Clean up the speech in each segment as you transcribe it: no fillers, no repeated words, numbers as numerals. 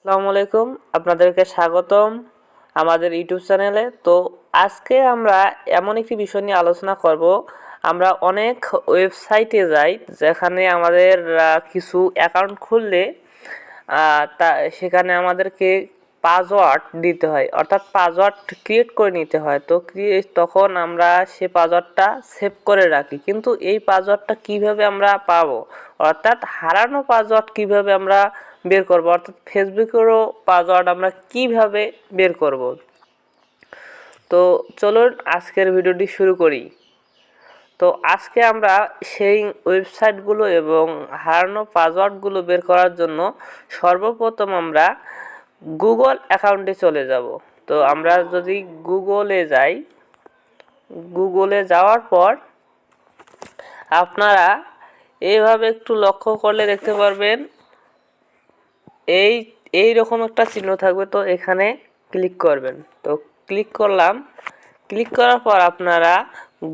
আসসালামু আলাইকুম, আপনাদেরকে স্বাগতম আমাদের ইউটিউব চ্যানেলে। তো আজকে আমরা এমন একটি বিষয় নিয়ে আলোচনা করব। আমরা অনেক ওয়েবসাইটে যাই যেখানে আমাদের কিছু অ্যাকাউন্ট খুললে তা সেখানে আমাদেরকে পাসওয়ার্ড দিতে হয়, অর্থাৎ পাসওয়ার্ড ক্রিয়েট করে নিতে হয়। তো তখন আমরা সে পাসওয়ার্ডটা সেভ করে রাখি, কিন্তু এই পাসওয়ার্ডটা কিভাবে আমরা পাবো, অর্থাৎ হারানো পাসওয়ার্ড কিভাবে আমরা বের করব, অর্থাৎ ফেসবুকেরও পাসওয়ার্ড আমরা কিভাবে বের করব। তো চলুন আজকের ভিডিওটি শুরু করি। তো আজকে আমরা সেই ওয়েবসাইটগুলো এবং হারানো পাসওয়ার্ডগুলো বের করার জন্য সর্বপ্রথম আমরা গুগল অ্যাকাউন্টে চলে যাব। তো আমরা যদি গুগলে যাই, গুগলে যাওয়ার পর আপনারা এইভাবে একটু লক্ষ্য করলে দেখতে পারবেন এই রকম একটা চিহ্ন থাকবে। তো এখানে ক্লিক করবেন। তো ক্লিক করলাম। ক্লিক করার পর আপনারা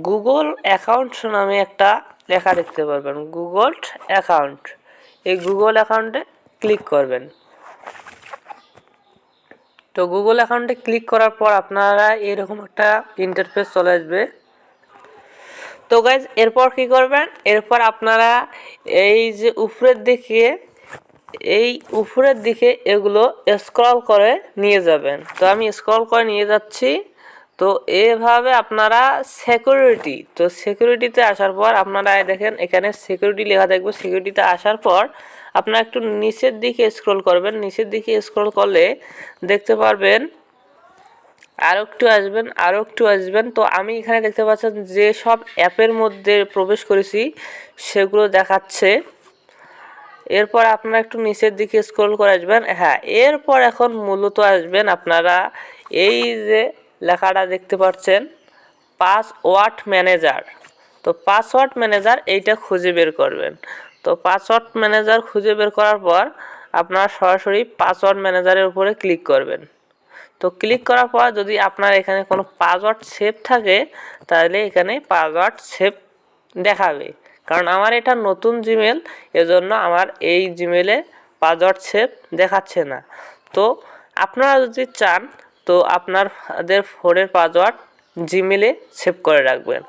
গুগল অ্যাকাউন্ট নামে একটা লেখা দেখতে পারবেন, গুগল অ্যাকাউন্ট। এই গুগল অ্যাকাউন্টে ক্লিক করবেন। তো গুগল অ্যাকাউন্টে ক্লিক করার পর আপনারা এরকম একটা ইন্টারফেস চলে আসবে। তো গাইজ এরপর কি করবেন, এরপর আপনারা এই যে উপরের দিকে এগুলো স্ক্রল করে নিয়ে যাবেন। তো আমি স্ক্রল করে নিয়ে যাচ্ছি। তো এভাবে আপনারা সিকিউরিটিতে আসার পর আপনারা দেখেন এখানে সিকিউরিটি লেখা থাকবে। সিকিউরিটিতে আসার পর আপনারা একটু নিচের দিকে স্ক্রল করবেন। নিচের দিকে স্ক্রল করলে দেখতে পারবেন আরও একটু আসবেন। তো আমি এখানে দেখতে পাচ্ছেন যে সব অ্যাপের মধ্যে প্রবেশ করেছি সেগুলো দেখাচ্ছে। এরপর আপনারা একটু নিচের দিকে স্ক্রল করে আসবেন। হ্যাঁ, এরপর এখন মূলত আসবেন আপনারা এই যে লেখাটা দেখতে পাচ্ছেন পাসওয়ার্ড ম্যানেজার। তো পাসওয়ার্ড ম্যানেজার এইটা খুঁজে বের করবেন। তো পাসওয়ার্ড ম্যানেজার খুঁজে বের করার পর আপনারা সরাসরি পাসওয়ার্ড ম্যানেজারের উপরে ক্লিক করবেন। তো ক্লিক করার পর যদি আপনার এখানে কোনো পাসওয়ার্ড সেভ থাকে তাহলে এখানে পাসওয়ার্ড সেভ দেখাবে। কারণ আমার এটা নতুন জিমেল, এজন্য আমার এই জিমেলে পাসওয়ার্ড সেভ দেখাচ্ছে না। তো আপনারা যদি চান তো আপনাদের ফোনের পাসওয়ার্ড জিমেলে সেভ করে রাখবেন।